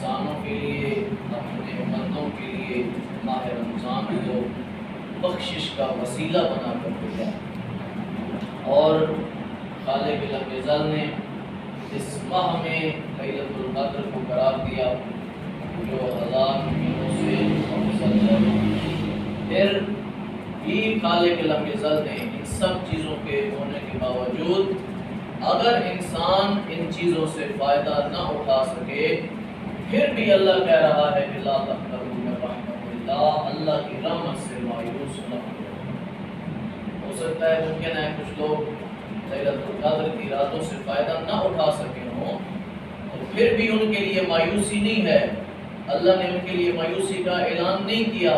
انسانوں کے لیے، اپنے بندوں کے لیے ماہ رمضان کو بخشش کا وسیلہ بنا کر بھیجا، اور خالق لم یزل نے اس ماہ میں لیلۃ القدر کو قرار دیا جو 1000 مہینوں سے افضل ہے۔ پھر بھی خالق لم یزل نے ان سب چیزوں کے ہونے کے باوجود اگر انسان ان چیزوں سے فائدہ نہ اٹھا سکے، پھر بھی اللہ کہہ رہا ہے کہ لا تقنطوا من رحمت اللہ، اللہ کی رحمت سے مایوس نہ ہو سکتا ہے ممکن ہے کچھ لوگ لیلۃ القدر کی راتوں سے فائدہ نہ اٹھا سکے ہوں، تو پھر بھی ان کے لیے مایوسی نہیں ہے۔ اللہ نے ان کے لیے مایوسی کا اعلان نہیں کیا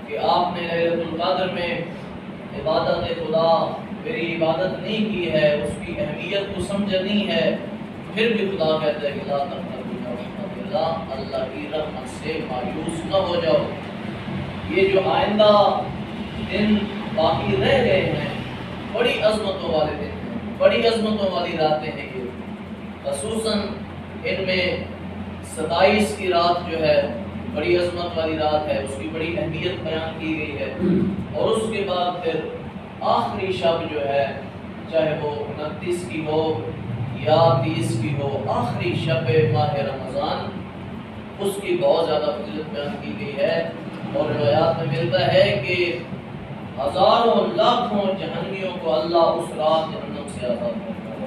کہ آپ نے لیلۃ القدر میں عبادت خدا میری عبادت نہیں کی ہے، اس کی اہمیت کو سمجھا نہیں ہے، پھر بھی خدا کہتا ہے کہ لا تقنطوا من رحمت اللہ، اللہ کی رحمت سے مایوس نہ ہو جاؤ۔ یہ جو آئندہ دن باقی رہ گئے ہیں بڑی عظمتوں والے دن ہیں، بڑی عظمتوں والی راتیں ہیں یہ، خصوصاً ان میں 27 کی رات جو ہے بڑی عظمت والی رات ہے، اس کی بڑی اہمیت بیان کی گئی ہے، اور اس کے بعد پھر آخری شب جو ہے چاہے وہ 29 کی ہو یا 30 کی ہو، آخری شب ماہ رمضان، اس کی بہت زیادہ فضیلت بیان کی گئی ہے، اور روایات میں ملتا ہے کہ ہزاروں لاکھوں جہنمیوں کو اللہ اس رات جہنم سے آزاد کرتا ہے،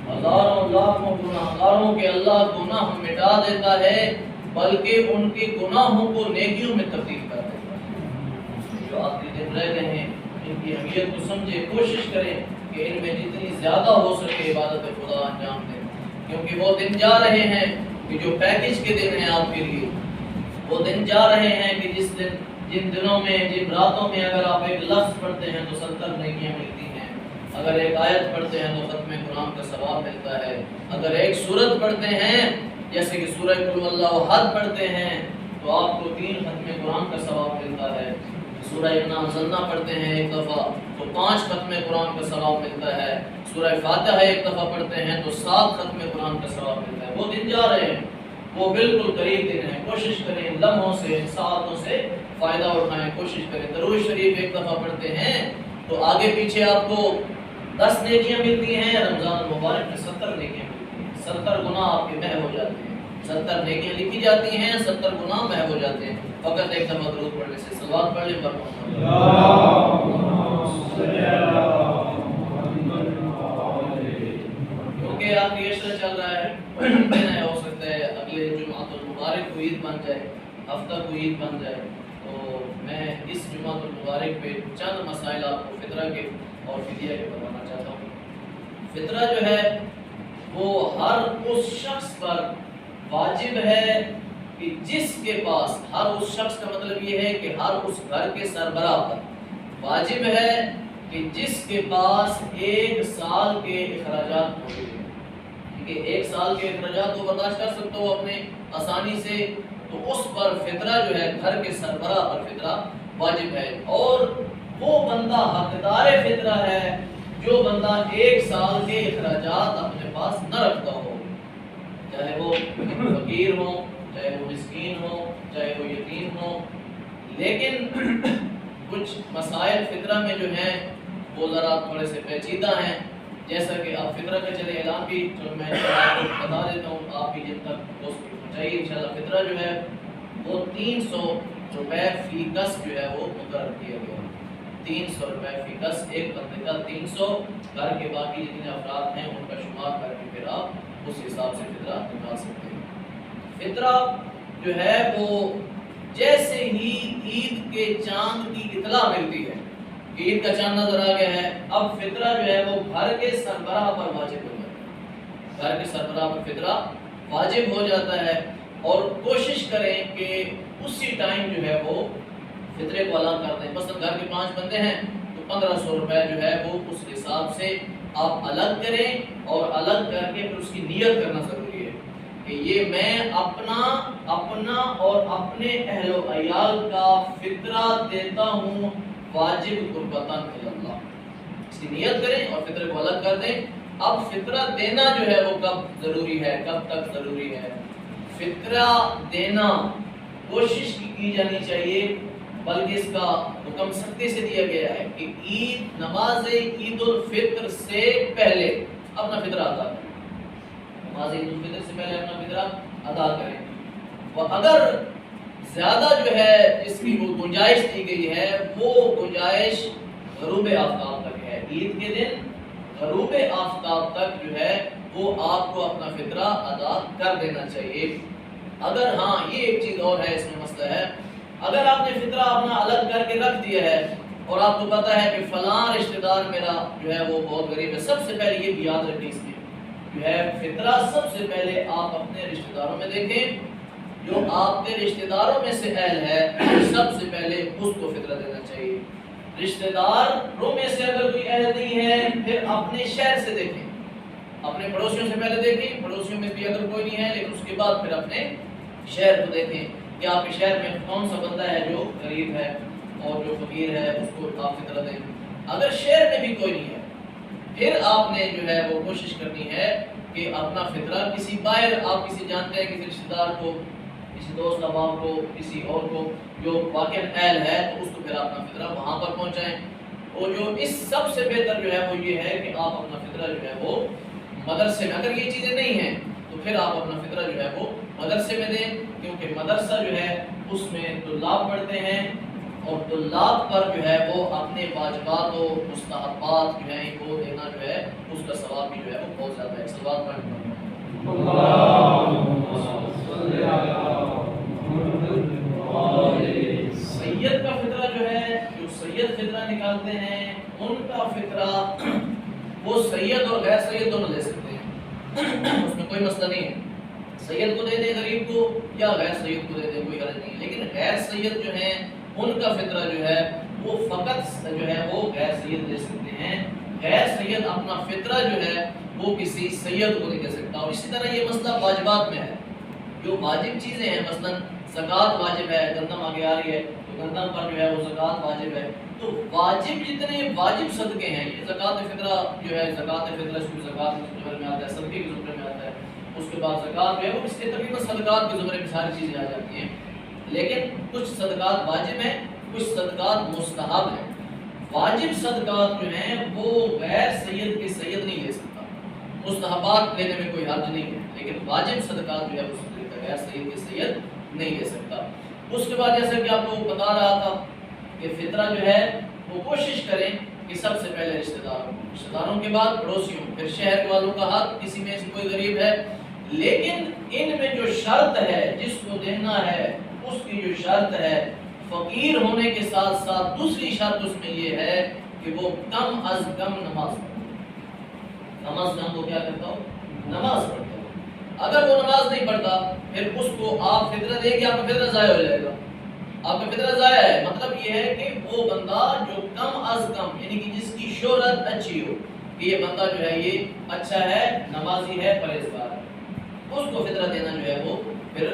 ہزاروں لاکھوں گناہگاروں کے اللہ گناہ مٹا دیتا ہے، بلکہ ان کے گناہوں کو نیکیوں میں تبدیل کر دیتا ہے۔ جو آخری دن رہ گئے ہیں ان کی اہمیت کو سمجھے، کوشش کریں کہ ان میں جتنی زیادہ ہو سکے عبادت خدا انجام دیں، کیونکہ وہ دن جا رہے ہیں کہ جو پیکج کے دن ہیں آپ کے لیے، وہ دن جا رہے ہیں کہ جن دنوں میں، جن راتوں میں اگر آپ ایک لفظ پڑھتے ہیں تو 70 نیکیاں ملتی ہیں، اگر ایک آیت پڑھتے ہیں تو ختم قرآن کا ثواب ملتا ہے، اگر ایک سورت پڑھتے ہیں جیسے کہ سورہ قل واللہ احد پڑھتے ہیں تو آپ کو 3 ختم قرآن کا ثواب ملتا ہے، سورہ انا انزلنا پڑھتے ہیں ایک دفعہ تو 5 ختم قرآن کا ثواب ملتا ہے، سورہ فاتحہ ایک دفعہ پڑھتے ہیں تو 7 ختم قرآن کا ثواب ملتا ہے۔ وہ دن جا رہے ہیں، وہ بالکل قریب دن ہے، کوشش کریں لمحوں سے، ساعتوں سے فائدہ اٹھائیں، کوشش کریں۔ درود شریف ایک دفعہ پڑھتے ہیں تو آگے پیچھے آپ کو 10 نیکیاں ملتی ہیں، رمضان المبارک میں 70 نیکیاں ملتی ہیں، 70 گناہ آپ کے محو ہو جاتے ہیں، 70 نیکیاں لکھی جاتی ہیں، 70 گناہ محو ہو جاتے ہیں۔ فقط ایک دفعہ درود پڑھنے سے، صلوات پڑھ لیں کیونکہ آخری عشرہ چل رہا ہے، ہو سکتا ہے اگلے جمعۃ المبارک کو عید بن جائے، ہفتہ کو عید بن جائے، تو میں اس جمعۃ المبارک پہ چند مسائل آپ کو فطرہ کے اور فدیہ کے بتانا چاہتا ہوں۔ فطرہ جو ہے وہ ہر اس شخص پر واجب ہے کہ جس کے پاس، ہر اس شخص کا مطلب یہ ہے کہ ہر اس گھر کے سربراہ پر واجب ہے کہ جس کے پاس 1 سال کے اخراجات موجود ہیں، کیونکہ 1 سال کے اخراجات کو برداشت کر سکتے ہو اپنے آسانی سے، تو اس پر فطرہ جو ہے گھر کے سربراہ پر فطرہ واجب ہے، اور وہ بندہ حقدار فطرہ ہے جو بندہ 1 سال کے اخراجات اپنے پاس نہ رکھتا ہو، چاہے وہ فقیر ہو، چاہے وہ مسکین ہو، چاہے وہ یتیم ہو۔ لیکن کچھ مسائل فطرہ میں جو ہیں وہ ذرا تھوڑے سے پیچیدہ ہیں، جیسا کہ آپ فطرہ کا چلے اعلان بھی جو میں آپ کو بتا دیتا ہوں، آپ بھی جن تک دوست پہنچائیے انشاءاللہ۔ فطرہ جو ہے وہ 300 روپے فی کس جو ہے وہ مقرر کیا گیا، 300 روپے فی کس، ایک بندے کا 300، گھر کے باقی جتنے افراد ہیں ان کا شمار کر کے پھر آپ اس حساب سے فطرہ نکال سکتے ہیں۔ فطرہ جو ہے وہ جیسے ہی عید کے چاند کی اطلاع ملتی ہے کہ عید کا چاند نظر آ گیا ہے، اب فطرہ جو ہے وہ گھر کے سربراہ پر واجب ہو جاتا ہے، گھر کے سربراہ پر فطرہ واجب ہو جاتا ہے، اور کوشش کریں کہ اسی ٹائم جو ہے وہ فطرے کو الگ کر دیں۔ مثلا گھر کے 5 بندے ہیں تو 1500 روپے جو ہے وہ اس حساب سے آپ الگ کریں، اور الگ کر کے پھر اس کی نیت کرنا ضروری ہے کہ یہ میں اپنا اور اپنے اہل و عیال کا فطرہ دیتا ہوں واجب قربتاً اللہ، اس کی نیت کریں اور فطرے کو الگ کر دیں۔ اب فطرہ دینا جو ہے وہ کب ضروری ہے، کب تک ضروری ہے؟ فطرہ دینا کوشش کی جانی چاہیے، بلکہ اس کا حکم سختی سے دیا گیا ہے کہ عید نماز عید الفطر سے پہلے اپنا فطرہ ادا کریں، نماز عید الفطر سے پہلے اپنا فطرہ ادا کریں۔ اور اگر زیادہ جو ہے اس کی وہ گنجائش دی گئی ہے، وہ گنجائش غروب آفتاب تک ہے، عید کے دن غروب آفتاب تک جو ہے وہ آپ کو اپنا فطرہ ادا کر دینا چاہیے۔ اگر ہاں یہ ایک چیز اور ہے، اس میں مسئلہ ہے، اگر آپ نے فطرہ اپنا الگ کر کے رکھ دیا ہے اور آپ کو پتہ ہے کہ فلاں رشتہ دار میرا جو ہے وہ بہت غریب ہے، سب سے پہلے یہ بھی یاد رکھیں، اس میں جو ہے فطرہ سب سے پہلے آپ اپنے رشتہ داروں میں دیکھیں، جو آپ کے رشتہ داروں میں سے اہل ہے سب سے پہلے اس کو فطرہ دینا چاہیے۔ رشتہ داروں میں سے اگر کوئی اہل نہیں ہے، پھر اپنے شہر سے دیکھیں، اپنے پڑوسیوں سے پہلے دیکھیں، پڑوسیوں میں بھی اگر کوئی نہیں ہے، لیکن اس کے بعد پھر اپنے شہر کو دیکھیں کہ آپ کے شہر میں کون سا بندہ ہے جو غریب ہے اور جو فقیر ہے، اس کو آپ فطرہ دیں۔ اگر شہر میں بھی کوئی نہیں ہے، پھر آپ نے جو ہے وہ کوشش کرنی ہے کہ اپنا فطرہ کسی باہر، آپ کسی جانتے ہیں کسی رشتہ دار کو، کسی دوست احباب کو، کسی اور کو جو واقعاً اہل ہے، تو اس کو پھر اپنا فطرہ وہاں پر پہنچائیں۔ اور جو اس سب سے بہتر جو ہے وہ یہ ہے کہ آپ اپنا فطرہ جو ہے وہ مدرسے میں، اگر یہ چیزیں نہیں ہیں تو پھر آپ اپنا فطرہ جو ہے وہ مدرسے میں دیں، کیونکہ مدرسہ جو ہے اس میں طلاب پڑھتے ہیں اور طلاب پر جو ہے وہ اپنے واجبات و مستحبات جو ہیں وہ دینا جو ہے اس کا ثواب بھی جو ہے وہ بہت زیادہ ہے۔ صلوات پڑھیں۔ سید کا فطرہ جو ہے، جو سید فطرہ نکالتے ہیں ان کا فطرہ وہ سید اور غیر سید دونوں دے سکتے ہیں، اس میں کوئی مسئلہ نہیں ہے، سید کو دے دیں غریب کو یا غیر سید کو دے دیں، کوئی حرج نہیں ہے۔ لیکن غیر سید جو ہیں ان کا فطرہ جو ہے وہ فقط جو ہے وہ غیر سید دے سکتے ہیں، غیر سید اپنا فطرہ جو ہے وہ کسی سید کو نہیں دے سکتا۔ اور اسی طرح یہ مسئلہ واجبات میں ہے، جو واجب چیزیں ہیں، مثلا زکوٰۃ واجب ہے، گندم آگے آ رہی ہے تو گندم پر جو ہے وہ زکوٰۃ واجب ہے، تو واجب جتنے واجب صدقے ہیں، یہ زکوٰۃ فطرہ جو ہے، زکوٰۃ فطرہ اس کو زکوٰۃ کے زمرے میں آتا ہے، صدقے کے زمرے میں آتا ہے، اس کے بعد زکوٰۃ جو ہے وہ اس کے تقریباً صدقات کے زمرے میں ساری چیزیں آ جاتی ہیں، لیکن کچھ صدقات واجب ہیں، کچھ صدقات مستحب ہیں۔ واجب صدقات جو ہیں وہ غیر سید کے سید نہیں لے سکتا، مستحبات لینے میں کوئی حرج نہیں ہے، لیکن واجب صدقات جو ہے اس غیر سید کے سید نہیں لے سکتا۔ اس کے بعد جیسا کہ آپ کو بتا رہا تھا کہ فطرہ جو ہے وہ کوشش کریں کہ سب سے پہلے رشتہ داروں کے بعد پڑوسیوں، پھر شہر والوں کا حق، کسی میں سے کوئی غریب ہے، لیکن ان میں جو شرط ہے جس کو دینا ہے اس کی جو شرط ہے فقیر ہونے کے ساتھ ساتھ دوسری شرط اس میں یہ ہے کہ وہ کم از کم نماز پڑھے، کم از کم وہ کیا کرتا ہو، نماز پڑھتا ہو۔ اگر وہ نماز نہیں پڑھتا پھر اس کو آپ فطرہ دیں گے، آپ کا فطرہ ضائع ہو جائے گا، آپ کا فطرہ ضائع ہے۔ مطلب یہ ہے کہ وہ بندہ جو کم از کم، یعنی کہ جس کی شہرت اچھی ہو کہ یہ بندہ جو ہے یہ اچھا ہے، نمازی ہے، پرہیزگار ہے، اس کو فطرہ دینا جو ہے وہ پھر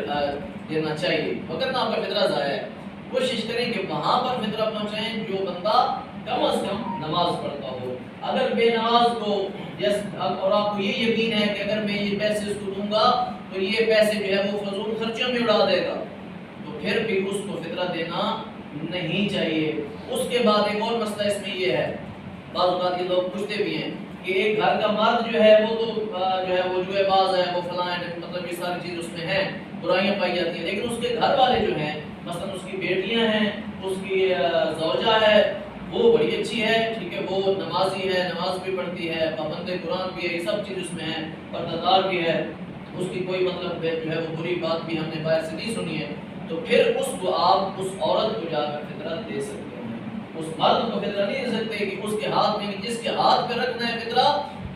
دینا چاہیے، وگرنہ آپ کا فطرہ ضائع ہے۔ کوشش کریں کہ وہاں پر فطرہ پہنچائیں جو بندہ کم از کم نماز پڑھتا ہو۔ اگر بے نماز کو اور آپ کو یہ یقین ہے کہ اگر میں یہ پیسے اس کو دوں گا تو یہ پیسے جو ہے وہ فضول خرچوں میں اڑا دے گا، تو پھر بھی اس کو فطرہ دینا نہیں چاہیے۔ اس کے بعد ایک اور مسئلہ اس میں یہ ہے، بعض اوقات یہ لوگ پوچھتے بھی ہیں کہ ایک گھر کا مرد جو ہے وہ تو جو ہے وہ جوئے باز ہے، وہ فلاں ہے، مطلب یہ ساری چیز اس میں ہیں، برائیاں پائی جاتی ہیں، لیکن اس کے گھر والے جو ہیں، مثلا اس کی بیٹیاں ہیں، اس کی زوجہ ہے، وہ بڑی اچھی ہے، ٹھیک ہے، وہ نمازی ہے، نماز بھی پڑھتی ہے، پابند قرآن بھی ہے، یہ سب چیز اس میں ہے، پردہ دار بھی ہے، اس کی کوئی مطلب جو ہے وہ بری بات بھی ہم نے باہر سے نہیں سنی ہے، تو پھر اس کو آپ اس عورت کو جا کر فطرہ دے سکتے ہیں۔ اس مرد کو فطرہ نہیں دے سکتے کہ اس کے ہاتھ میں، جس کے ہاتھ پہ رکھنا ہے فطرہ،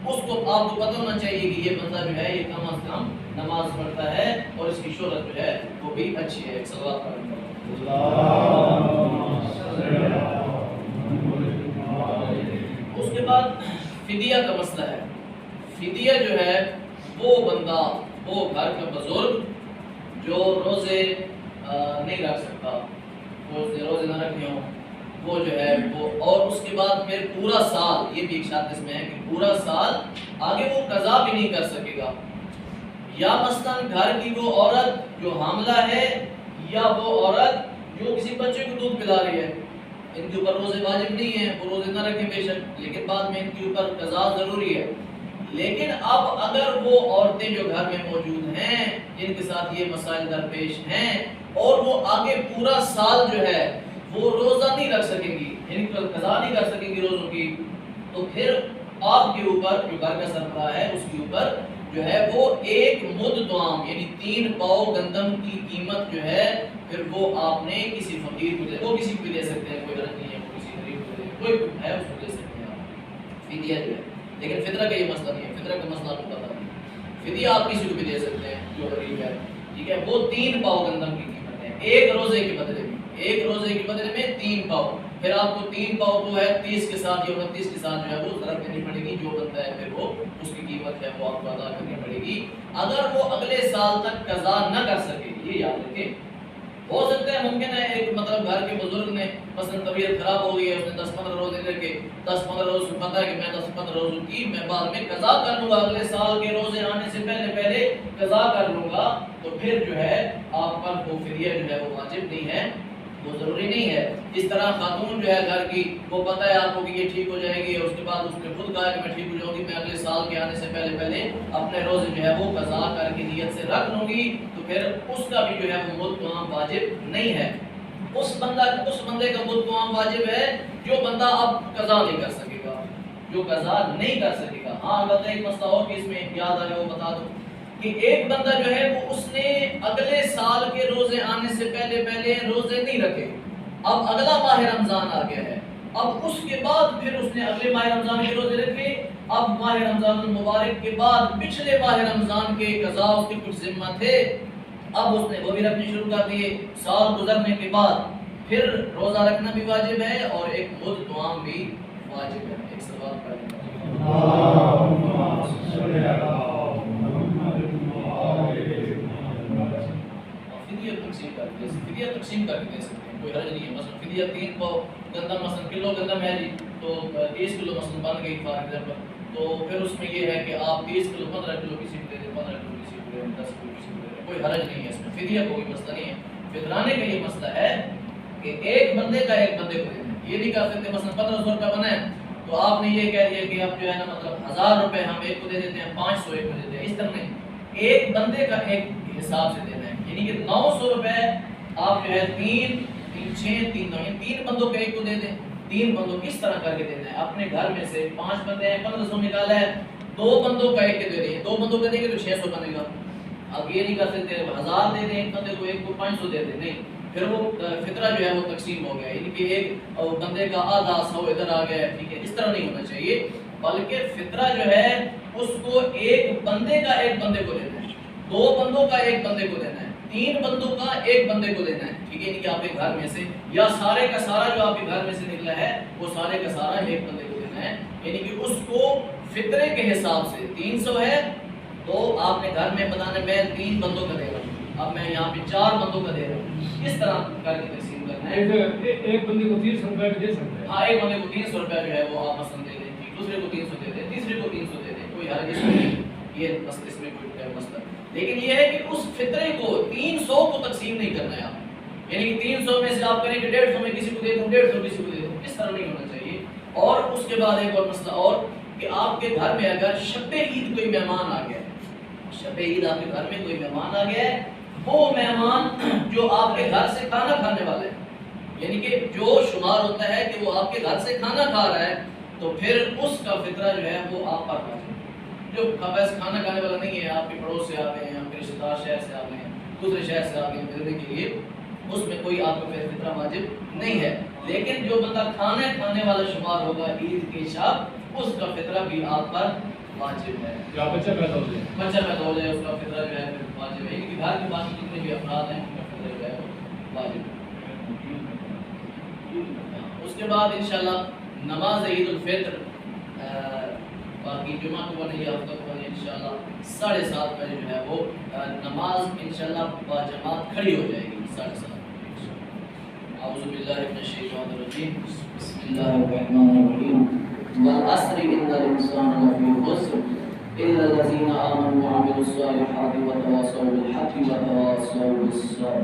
اس کو آپ کو پتہ ہونا چاہیے کہ یہ بندہ جو ہے یہ کم از کم نماز پڑھتا ہے اور اس کی شہرت جو ہے وہ بھی اچھی ہے۔ ایک صلوات پڑھیں۔ اس کے بعد فدیہ کا مسئلہ ہے۔ فدیہ جو ہے وہ بندہ، وہ گھر کا بزرگ جو روزے نہیں رکھ سکتا، روزے نہ رکھے ہوں، وہ جو ہے وہ، اور اس کے بعد پھر پورا سال، یہ بھی ایک شرط اس میں ہے کہ پورا سال آگے وہ قضا بھی نہیں کر سکے گا، یا مثلاً گھر کی وہ عورت جو حاملہ ہے یا وہ عورت جو کسی بچے کو دودھ پلا رہی ہے، ان کے اوپر روزے واجب نہیں ہیں، وہ روزے نہ رکھیں بے شک، لیکن بعد میں ان کے اوپر قضا ضروری ہے۔ لیکن اب اگر وہ عورتیں جو گھر میں موجود ہیں جن کے ساتھ یہ مسائل درپیش ہیں اور وہ آگے پورا سال جو ہے وہ روزہ نہیں رکھ سکیں گی، یعنی قضا نہیں کر سکیں گی روزوں کی، تو پھر آپ کے اوپر جو گھر کا سربراہ ہے اس کے اوپر جو ہے وہ ایک مد طعام یعنی 3 پاؤ گندم کی قیمت جو ہے پھر وہ آپ نے کسی فقیر کو دے، وہ کسی کو بھی دے سکتے ہیں، کوئی حرج نہیں ہے، وہ کسی غریب کو دے، کوئی ہے اس کو دے سکتے ہیں آپ فدیہ جو ہے۔ لیکن فطرہ کا یہ مسئلہ نہیں ہے، فطرہ کا مسئلہ آپ کو پتا نہیں، فدیہ آپ کسی کو بھی دے سکتے ہیں جو غریب ہے، ٹھیک ہے۔ وہ 3 پاؤ گندم کی قیمت ہے، ایک روزے کے بدلے میں، ایک روزے کے بدلے میں 3 پاؤ، پھر آپ کو 3 پاؤ جو ہے 30 کے ساتھ یا 29 کے ساتھ جو ہے وہ ضرب کرنی پڑے گی، جو بنتا ہے پھر وہ اس کی قیمت ہے وہ آپ کو ادا کرنی پڑے گی۔ اگر وہ اگلے سال تک قضا نہ کر سکے، یہ یاد رکھیں، ہو سکتا ہے ممکن ہے ایک مطلب گھر کے بزرگ نے مثلا طبیعت خراب ہو گئی ہے، اس نے 10-15 روزے لے کے 10-15 روز کو پتہ ہے کہ میں 10-15 روزوں کی میں بعد میں قضا کر لوں گا، اگلے سال کے روزے آنے سے پہلے قضا کر لوں گا، تو پھر جو ہے آپ پر وہ فدیہ جو ہے وہ واجب نہیں ہے، وہ ضروری نہیں ہے۔ اس طرح خاتون جو ہے گھر کی، وہ پتہ ہے آپ کو کہ یہ ٹھیک ہو جائے گی، اور اس کے بعد اس نے خود کہا کہ میں ٹھیک ہو جاؤں گی، میں اگلے سال کے آنے سے پہلے اپنے روزے جو ہے وہ قضا کر کے نیت سے رکھ لوں گی، تو پھر اس کا بھی جو ہے وہ مد طعام واجب نہیں ہے۔ اس بندے کا مد طعام واجب ہے جو بندہ اب قضا نہیں کر سکے گا، جو قضا نہیں کر سکے گا۔ ہاں البتہ ایک مسئلہ اور کہ اس میں یاد آ گیا وہ بتا دوں کہ ایک بندہ جو ہے وہ اس نے اگلے سال کے روزے آنے سے پہلے روزے نہیں رکھے، اب اگلا ماہ رمضان آ گیا ہے، اب اس کے بعد پھر اس نے اگلے ماہ رمضان کے روزے رکھے، اب ماہ رمضان المبارک کے بعد پچھلے ماہ رمضان کے قضا اس کے کچھ ذمہ تھے، اب اس نے وہ بھی رکھنے شروع کر دیے، سال گزرنے کے بعد پھر روزہ رکھنا بھی واجب ہے اور ایک مد طعام بھی واجب ہے۔ ایک سوال کریں فدیہ تقسیم کر کے دے سکتے ہیں، کوئی حرج نہیں ہے۔ مثلا فدیہ 3 پاؤ گندم مثلا کلو گندم ہے جی، تو 30 کلو مثلا بن گئی فار ایگزامپل، تو پھر اس میں یہ ہے کہ آپ 30 کلو 15 کلو کسی کو دے دیں، 15 کلو کسی کو دے دیں، 10 کلو کسی کو دے دیں، کوئی حرج نہیں ہے اس میں، فدیہ کا کوئی مسئلہ نہیں ہے۔ فطرانے کا یہ مسئلہ ہے کہ ایک بندے کا ایک بندے کو دینا ہے، یہ نہیں کر سکتے مثلا 1500 روپے بنا ہے تو آپ نے یہ کہہ دیا کہ اب جو ہے نا مطلب 1000 روپے ہم ایک کو دے دیتے ہیں، 500 ایک کو دیتے ہیں، اس طرح نہیں، ایک بندے کا ایک حساب سے دینا ہے، یعنی کہ 900 روپے آپ جو ہے 3 بندوں کے ایک کو دے دیں، 3 بندوں کس طرح کر کے دینا ہے، اپنے گھر میں سے 5 بندے ہیں 1500 نکالا ہے، 2 بندوں کا ایک دے دیں، 2 بندوں کا دیں گے تو 600 بنے گا۔ اب یہ نہیں کر سکتے 1000 دے دیں ایک بندے کو، ایک کو 500 دے دیں، نہیں، پھر وہ فطرہ جو ہے وہ تقسیم ہو گیا، یعنی کہ ایک بندے کا آدھا 100 ادھر آ گیا، ٹھیک ہے، اس طرح نہیں ہونا چاہیے، بلکہ فطرہ جو ہے اس کو ایک بندے کا ایک بندے کو دینا ہے، 2 بندوں کا ایک بندے کو دینا ہے، 3 بندوں کا ایک بندے کو دینا ہے، ٹھیک ہے، یعنی کہ آپ کے گھر میں سے یا سارے کا سارا جو آپ کے گھر میں سے نکلا ہے وہ سارے کا سارا ایک بندے کو دینا ہے، یعنی کہ اس کو فطرے کے حساب سے 300 ہے تو آپ نے گھر میں بتانا میں 3 بندوں کا دے رہا ہوں، اب میں یہاں پہ 4 بندوں کا دے رہا ہوں، اس طرح کر کے تقسیم کرنا ہے۔ ایک بندے کو 300 روپے دے سکتے ہیں، ہاں ایک بندے کو 300 روپے جو ہے وہ آپ مثلا دے دیں، دوسرے کو 300 دے دیں، تیسرے کو 300 دے دیں، کوئی حرج اس میں نہیں، یہ اس میں کوئی مسئلہ، لیکن یہ ہے کہ اس فطرے کو 300 کو تقسیم نہیں کرنا ہے آپ، یعنی کہ 300 میں سے آپ کریں کہ 150 میں کسی کو دے دوں، 150 کسی کو دے دوں، اس طرح نہیں ہونا چاہیے۔ اور اس کے بعد ایک اور مسئلہ اور کہ آپ کے گھر میں اگر شب عید کوئی مہمان آ گیا ہے، شب عید آپ کے گھر میں کوئی مہمان آ گیا ہے، وہ مہمان جو آپ کے گھر سے کھانا کھانے والا ہے، یعنی کہ جو شمار ہوتا ہے کہ وہ آپ کے گھر سے کھانا کھا رہا ہے، تو پھر اس کا فطرہ جو ہے وہ آپ پر واجب ہے۔ جو بس کھانا کھانے والا نہیں ہے، آپ کے پڑوس سے آ گئے ہیں، آپ کے رشتہ دار شہر سے آ گئے ہیں، دوسرے شہر سے آ گئے ہیں ملنے کے لیے، اس میں کوئی آپ کا فطرہ واجب نہیں ہے، لیکن جو بندہ کھانا کھانے والا شمار ہوگا عید کی شب، اس کا فطرہ بھی آپ پر واجب ہے۔ یا بچہ پیدا ہو جائے، بچہ پیدا ہو جائے اس کا فطرہ جو ہے پھر واجب ہے، یعنی کہ گھر کے باقی جتنے بھی افراد ہیں ان کا فطرہ جو ہے وہ واجب ہے۔ اس کے بعد انشاءاللہ نماز عید الفطر باقی جمعہ کو نہیں ہفتہ کو انشاءاللہ 7:30 بجے جو ہے وہ نماز انشاءاللہ باجماعت کھڑی ہو جائے گی 7:30۔ اعوذ باللہ من الشیطان الرجیم، بسم اللہ الرحمن الرحیم، والعصر ان الانسان لفی خسر إلا الذين آمنوا وعملوا الصالحات وتواصوا بالحق وتواصوا بالصبر.